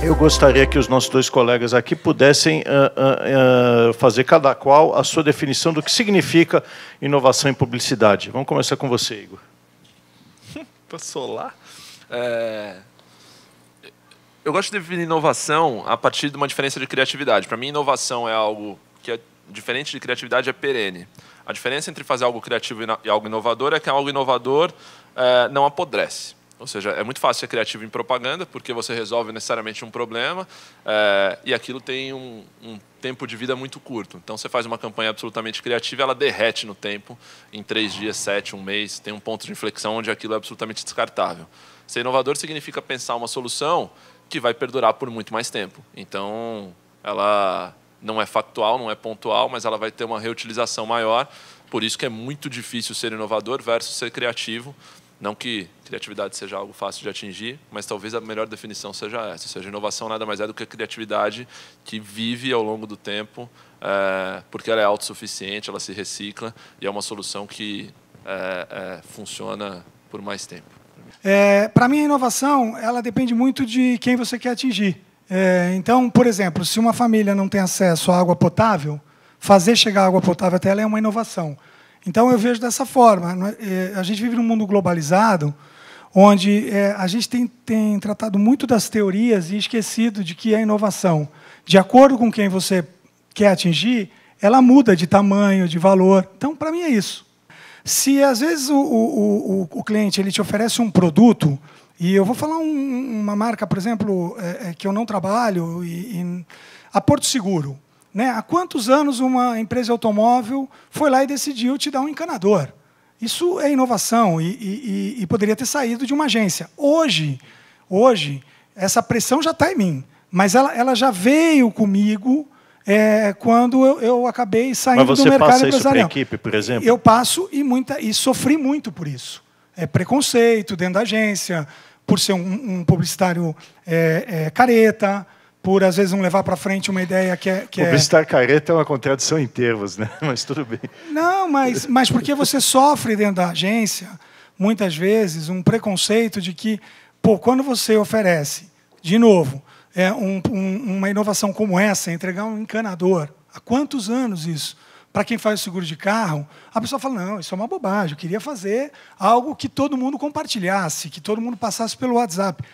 Eu gostaria que os nossos dois colegas aqui pudessem fazer cada qual a sua definição do que significa inovação em publicidade. Vamos começar com você, Igor. Passou lá? Eu gosto de definir inovação a partir de uma diferença de criatividade. Para mim, inovação é algo que é diferente de criatividade, é perene. A diferença entre fazer algo criativo e algo inovador é que algo inovador não apodrece. Ou seja, é muito fácil ser criativo em propaganda, porque você resolve necessariamente um problema e aquilo tem um tempo de vida muito curto. Então, você faz uma campanha absolutamente criativa, ela derrete no tempo, em 3 dias, 7, 1 mês, tem um ponto de inflexão onde aquilo é absolutamente descartável. Ser inovador significa pensar uma solução que vai perdurar por muito mais tempo. Então, ela não é factual, não é pontual, mas ela vai ter uma reutilização maior. Por isso que é muito difícil ser inovador versus ser criativo. Não que criatividade seja algo fácil de atingir, mas talvez a melhor definição seja essa. Ou seja, inovação nada mais é do que a criatividade que vive ao longo do tempo, porque ela é autossuficiente, ela se recicla e é uma solução que funciona por mais tempo. Para mim, a inovação ela depende muito de quem você quer atingir. Então, por exemplo, se uma família não tem acesso à água potável, fazer chegar a água potável até ela é uma inovação. Então, eu vejo dessa forma. A gente vive num mundo globalizado, onde a gente tem tratado muito das teorias e esquecido de que a inovação, de acordo com quem você quer atingir, ela muda de tamanho, de valor. Então, para mim, é isso. Se, às vezes, o cliente ele te oferece um produto, e eu vou falar uma marca, por exemplo, que eu não trabalho, a Porto Seguro. Né? Há quantos anos uma empresa de automóvel foi lá e decidiu te dar um encanador? Isso é inovação e poderia ter saído de uma agência. Hoje essa pressão já está em mim, mas ela já veio comigo quando eu acabei saindo do mercado empresarial. Mas você passa isso para a equipe, por exemplo? Eu passo e sofri muito por isso. Preconceito dentro da agência, por ser um publicitário careta, por, às vezes, não levar para frente uma ideia que é... Publicitar careta é uma contradição em termos, né? Mas tudo bem. Não, mas porque você sofre dentro da agência, muitas vezes, um preconceito de que, quando você oferece, de novo, uma inovação como essa, entregar um encanador, há quantos anos isso? Para quem faz o seguro de carro, a pessoa fala, não, isso é uma bobagem, eu queria fazer algo que todo mundo compartilhasse, que todo mundo passasse pelo WhatsApp.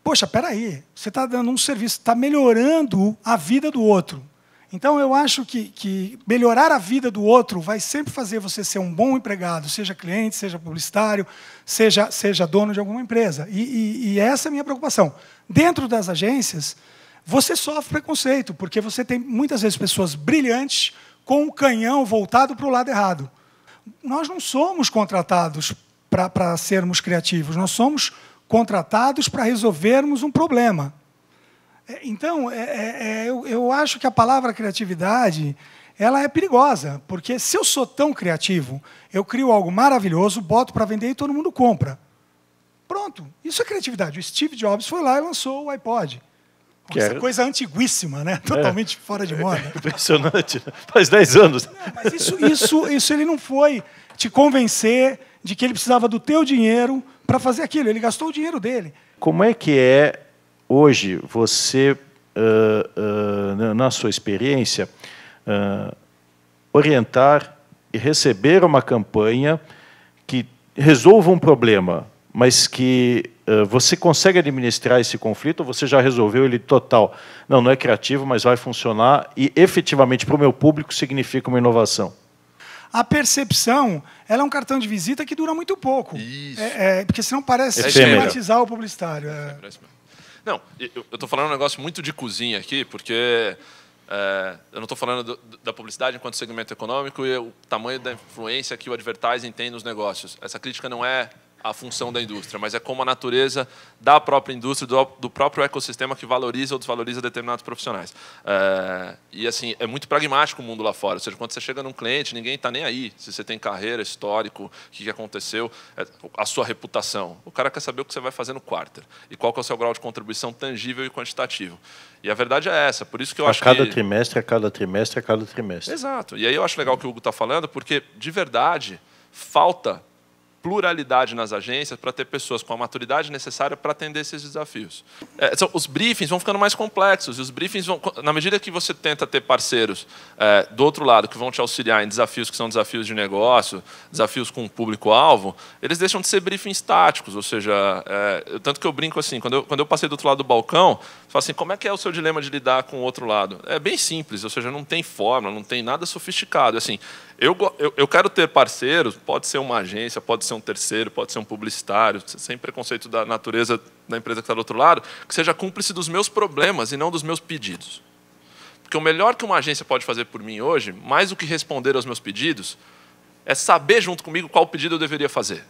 Poxa, peraí, você está dando um serviço, está melhorando a vida do outro. Então, eu acho que melhorar a vida do outro vai sempre fazer você ser um bom empregado, seja cliente, seja publicitário, seja dono de alguma empresa. E essa é a minha preocupação. Dentro das agências, você sofre preconceito, porque você tem, muitas vezes, pessoas brilhantes com o canhão voltado para o lado errado. Nós não somos contratados para sermos criativos, nós somos contratados para resolvermos um problema. Então, eu acho que a palavra criatividade ela é perigosa, porque se eu sou tão criativo, eu crio algo maravilhoso, boto para vender e todo mundo compra. Pronto, isso é criatividade. O Steve Jobs foi lá e lançou o iPod. Essa coisa antiguíssima, né? Totalmente fora de moda. Impressionante. Faz 10 anos. Não, mas isso ele não foi te convencer de que ele precisava do teu dinheiro para fazer aquilo. Ele gastou o dinheiro dele. Como é que é, hoje, você, na sua experiência, orientar e receber uma campanha que resolva um problema, mas que você consegue administrar esse conflito, ou você já resolveu ele total? Não é criativo, mas vai funcionar e, efetivamente, para o meu público, significa uma inovação. A percepção ela é um cartão de visita que dura muito pouco. Isso. Porque senão parece estigmatizar o publicitário. Não, eu estou falando um negócio muito de cozinha aqui, porque eu não estou falando da publicidade enquanto segmento econômico e o tamanho da influência que o advertising tem nos negócios. Essa crítica não é a função da indústria, mas é como a natureza da própria indústria, do próprio ecossistema que valoriza ou desvaloriza determinados profissionais. E assim, é muito pragmático o mundo lá fora. Ou seja, quando você chega num cliente, ninguém está nem aí se você tem carreira, histórico, o que aconteceu, a sua reputação. O cara quer saber o que você vai fazer no quarter e qual que é o seu grau de contribuição tangível e quantitativo. E a verdade é essa. Por isso que eu acho que... A cada trimestre, a cada trimestre, a cada trimestre. Exato. E aí eu acho legal o que o Hugo está falando, porque, de verdade, falta pluralidade nas agências para ter pessoas com a maturidade necessária para atender esses desafios. Os briefings vão ficando mais complexos, e os briefings vão, na medida que você tenta ter parceiros do outro lado que vão te auxiliar em desafios que são desafios de negócio, desafios com o público-alvo, eles deixam de ser briefings táticos, ou seja, tanto que eu brinco assim, quando eu passei do outro lado do balcão, eu falo assim, como é que é o seu dilema de lidar com o outro lado? É bem simples, ou seja, não tem fórmula, não tem nada sofisticado. Assim, eu quero ter parceiros, pode ser uma agência, pode ser um terceiro, pode ser um publicitário, sem preconceito da natureza da empresa que está do outro lado, que seja cúmplice dos meus problemas e não dos meus pedidos. Porque o melhor que uma agência pode fazer por mim hoje, mais do que responder aos meus pedidos, é saber junto comigo qual pedido eu deveria fazer.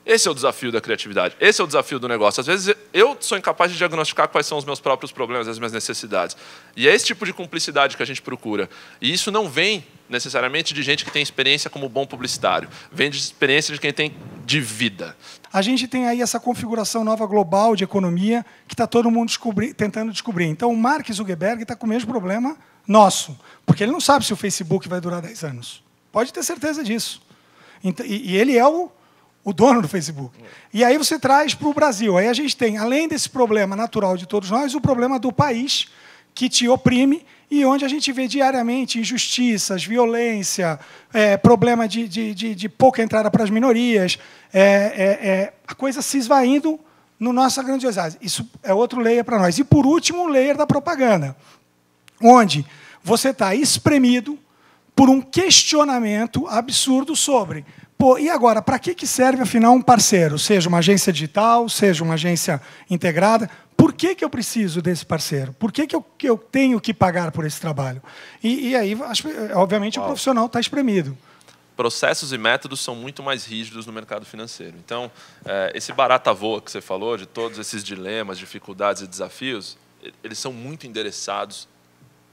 Esse é o desafio da criatividade, esse é o desafio do negócio. Às vezes eu sou incapaz de diagnosticar quais são os meus próprios problemas, as minhas necessidades. E é esse tipo de cumplicidade que a gente procura. E isso não vem necessariamente de gente que tem experiência como bom publicitário. Vem de experiência de quem tem de vida. A gente tem aí essa configuração nova global de economia que está todo mundo tentando descobrir. Então, o Mark Zuckerberg está com o mesmo problema nosso, porque ele não sabe se o Facebook vai durar 10 anos. Pode ter certeza disso. E ele é o dono do Facebook. E aí você traz para o Brasil. Aí a gente tem, além desse problema natural de todos nós, o problema do país que te oprime e onde a gente vê diariamente injustiças, violência, problema de pouca entrada para as minorias, a coisa se esvaindo no nossa grandiosidade. Isso é outro layer para nós. E, por último, o layer da propaganda, onde você está espremido por um questionamento absurdo sobre... Pô, e agora, para que serve, afinal, um parceiro? Seja uma agência digital, seja uma agência integrada. Por que eu preciso desse parceiro? Por que eu tenho que pagar por esse trabalho? E aí, obviamente, o profissional está espremido. Processos e métodos são muito mais rígidos no mercado financeiro. Então, esse barata voa que você falou, de todos esses dilemas, dificuldades e desafios, eles são muito endereçados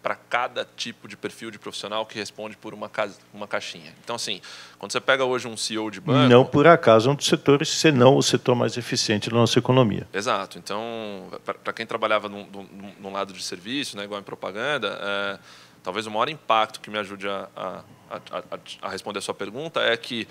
para cada tipo de perfil de profissional que responde por uma caixinha. Então, assim, quando você pega hoje um CEO de banco... Não por acaso é um dos setores, senão o setor mais eficiente da nossa economia. Exato. Então, para quem trabalhava num lado de serviço, né, igual em propaganda, talvez o maior impacto que me ajude a responder a sua pergunta é que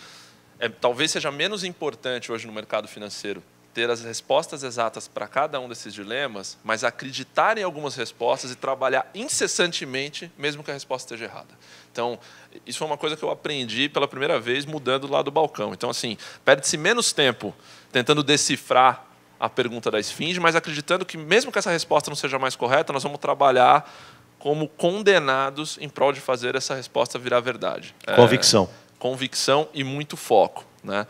talvez seja menos importante hoje no mercado financeiro ter as respostas exatas para cada um desses dilemas, mas acreditar em algumas respostas e trabalhar incessantemente, mesmo que a resposta esteja errada. Então, isso foi uma coisa que eu aprendi pela primeira vez mudando lá do balcão. Então, assim, perde-se menos tempo tentando decifrar a pergunta da esfinge, mas acreditando que, mesmo que essa resposta não seja mais correta, nós vamos trabalhar como condenados em prol de fazer essa resposta virar verdade. Convicção. Convicção e muito foco. Né?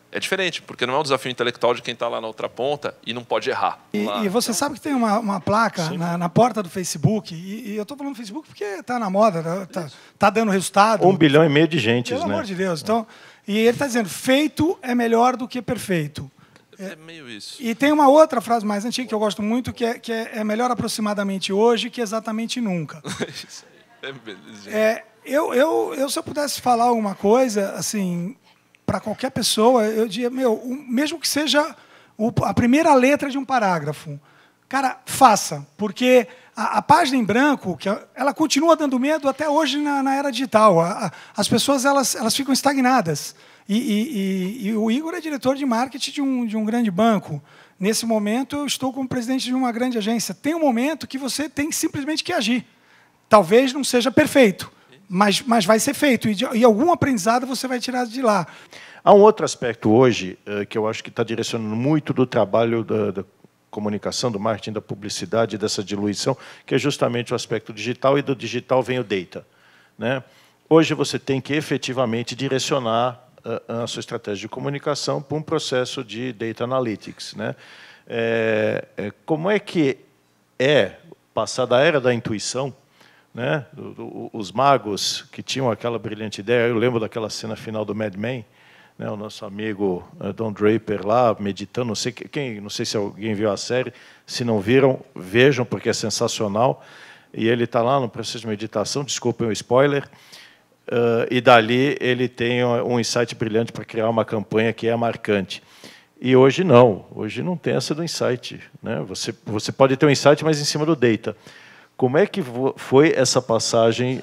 É diferente, porque não é um desafio intelectual de quem está lá na outra ponta e não pode errar. E você sabe que tem uma placa na porta do Facebook, e eu estou falando do Facebook porque está na moda, está dando resultado. 1,5 bilhão de gente. Pelo amor de Deus. Então, e ele está dizendo, feito é melhor do que perfeito. É meio isso. E tem uma outra frase mais antiga que eu gosto muito, que é melhor aproximadamente hoje que exatamente nunca. Isso aí. Eu, se eu pudesse falar alguma coisa, assim, para qualquer pessoa, eu diria, mesmo que seja a primeira letra de um parágrafo, cara, faça, porque a página em branco, ela continua dando medo até hoje na era digital. As pessoas elas ficam estagnadas. E o Igor é diretor de marketing de um grande banco. Nesse momento, eu estou como presidente de uma grande agência. Tem um momento que você tem simplesmente que agir. Talvez não seja perfeito, mas vai ser feito. E algum aprendizado você vai tirar de lá. Há um outro aspecto hoje que eu acho que está direcionando muito do trabalho da comunicação, do marketing, da publicidade, dessa diluição, que é justamente o aspecto digital, e do digital vem o data. Né? Hoje você tem que efetivamente direcionar a sua estratégia de comunicação para um processo de data analytics. Né? Como é que passar da era da intuição, né? Os magos que tinham aquela brilhante ideia, eu lembro daquela cena final do Mad Men, né? O nosso amigo Don Draper lá meditando, não sei se alguém viu a série, se não viram, vejam, porque é sensacional, e ele está lá no processo de meditação, desculpem o spoiler, e dali ele tem um insight brilhante para criar uma campanha que é marcante. E hoje não tem essa do insight. Né? Você pode ter um insight, mas em cima do data. Como é que foi essa passagem?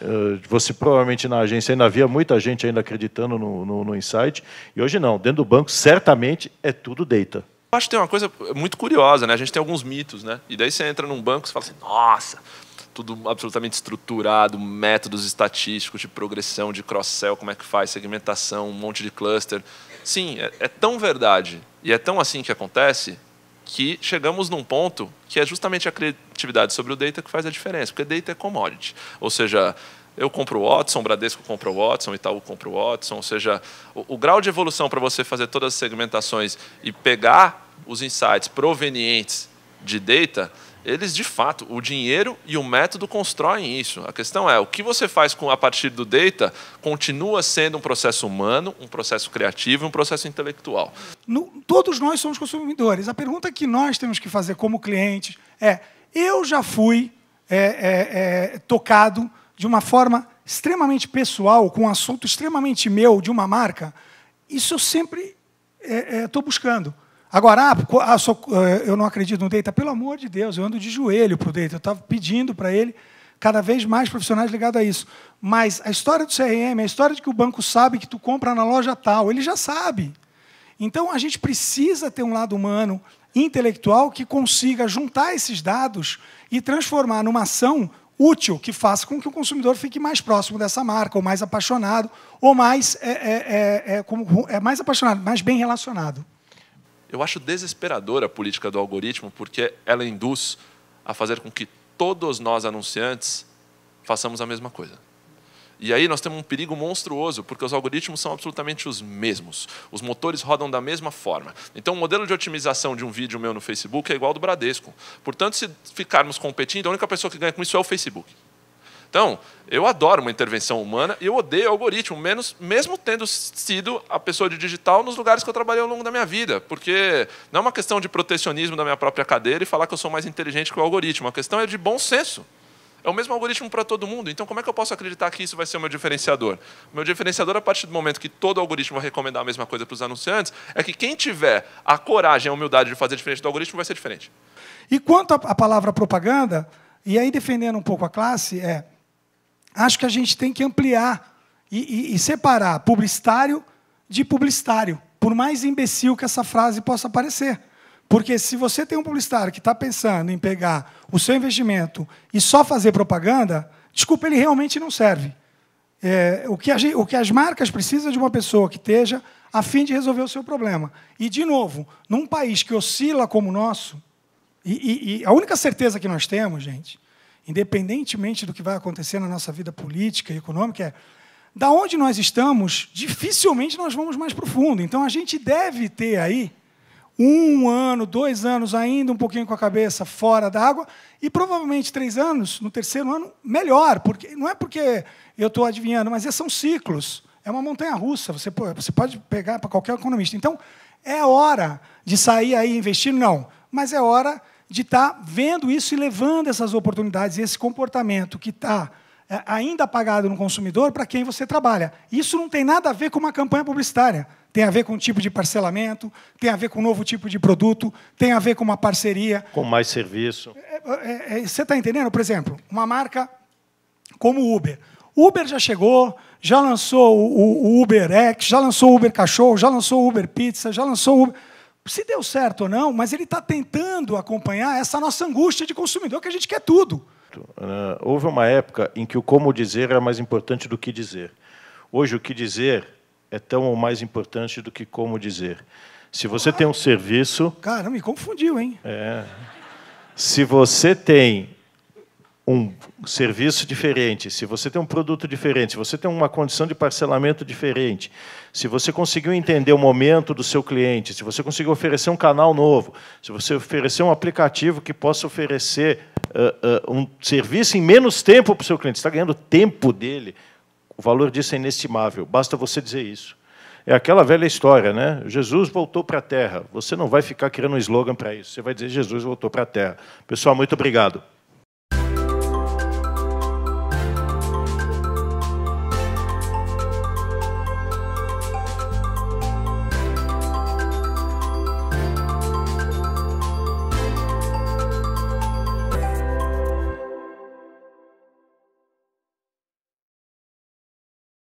Você provavelmente na agência ainda havia muita gente ainda acreditando no Insight, e hoje não. Dentro do banco, certamente, é tudo data. Eu acho que tem uma coisa muito curiosa, né? A gente tem alguns mitos, né? E daí você entra num banco e fala assim, nossa, tudo absolutamente estruturado, métodos estatísticos de progressão, de cross-sell, como é que faz, segmentação, um monte de cluster. Sim, é tão verdade e é tão assim que acontece que chegamos num ponto que é justamente a criatividade sobre o data que faz a diferença, porque data é commodity. Ou seja, eu compro o Watson, Bradesco compra o Watson, Itaú compra o Watson. Ou seja, o grau de evolução para você fazer todas as segmentações e pegar os insights provenientes de data, eles, de fato, o dinheiro e o método constroem isso. A questão é, o que você faz a partir do data continua sendo um processo humano, um processo criativo, um processo intelectual. Todos nós somos consumidores. A pergunta que nós temos que fazer como clientes é, eu já fui tocado de uma forma extremamente pessoal, com um assunto extremamente meu, de uma marca? Isso eu sempre estou buscando. Agora, eu não acredito no data. Pelo amor de Deus, eu ando de joelho para o data. Eu estava pedindo para ele cada vez mais profissionais ligados a isso. Mas a história do CRM, a história de que o banco sabe que tu compra na loja tal, ele já sabe. Então, a gente precisa ter um lado humano, intelectual, que consiga juntar esses dados e transformar numa ação útil, que faça com que o consumidor fique mais próximo dessa marca, ou mais apaixonado, ou mais, mais apaixonado, mais bem relacionado. Eu acho desesperadora a política do algoritmo, porque ela induz a fazer com que todos nós, anunciantes, façamos a mesma coisa. E aí nós temos um perigo monstruoso, porque os algoritmos são absolutamente os mesmos. Os motores rodam da mesma forma. Então, o modelo de otimização de um vídeo meu no Facebook é igual ao do Bradesco. Portanto, se ficarmos competindo, a única pessoa que ganha com isso é o Facebook. Então, eu adoro uma intervenção humana e eu odeio algoritmo, mesmo tendo sido a pessoa de digital nos lugares que eu trabalhei ao longo da minha vida. Porque não é uma questão de protecionismo da minha própria cadeira e falar que eu sou mais inteligente que o algoritmo. A questão é de bom senso. É o mesmo algoritmo para todo mundo. Então, como é que eu posso acreditar que isso vai ser o meu diferenciador? O meu diferenciador, a partir do momento que todo algoritmo vai recomendar a mesma coisa para os anunciantes, é que quem tiver a coragem e a humildade de fazer diferente do algoritmo vai ser diferente. E quanto à palavra propaganda, e aí defendendo um pouco a classe, acho que a gente tem que ampliar e separar publicitário de publicitário, por mais imbecil que essa frase possa parecer. Porque se você tem um publicitário que está pensando em pegar o seu investimento e só fazer propaganda, desculpa, ele realmente não serve. O que as marcas precisam de uma pessoa que esteja a fim de resolver o seu problema. E, de novo, num país que oscila como o nosso, e a única certeza que nós temos, gente, independentemente do que vai acontecer na nossa vida política e econômica, da onde nós estamos, dificilmente nós vamos mais profundo. Então, a gente deve ter aí 1 ano, 2 anos ainda um pouquinho com a cabeça fora d'água e provavelmente 3 anos, no terceiro ano, melhor. Porque, não é porque eu estou adivinhando, mas são ciclos. É uma montanha-russa, você pode pegar para qualquer economista. Então, é hora de sair aí investindo? Não. Mas é hora de estar vendo isso e levando essas oportunidades e esse comportamento que está ainda apagado no consumidor para quem você trabalha. Isso não tem nada a ver com uma campanha publicitária. Tem a ver com um tipo de parcelamento, tem a ver com um novo tipo de produto, tem a ver com uma parceria. Com mais serviço. Você está entendendo? Por exemplo, uma marca como o Uber. Uber já chegou, já lançou o Uber X, já lançou o Uber Cachorro, já lançou o Uber Pizza, já lançou o Uber... Se deu certo ou não, mas ele está tentando acompanhar essa nossa angústia de consumidor, que a gente quer tudo. Houve uma época em que o como dizer era mais importante do que dizer. Hoje, o que dizer é tão ou mais importante do que como dizer. Se você tem um serviço... Caramba, me confundiu, hein? Se você tem um serviço diferente, se você tem um produto diferente, se você tem uma condição de parcelamento diferente, se você conseguiu entender o momento do seu cliente, se você conseguiu oferecer um canal novo, se você oferecer um aplicativo que possa oferecer um serviço em menos tempo para o seu cliente, você está ganhando tempo dele, o valor disso é inestimável, basta você dizer isso. É aquela velha história, né? Jesus voltou para a Terra. Você não vai ficar criando um slogan para isso, você vai dizer Jesus voltou para a Terra. Pessoal, muito obrigado.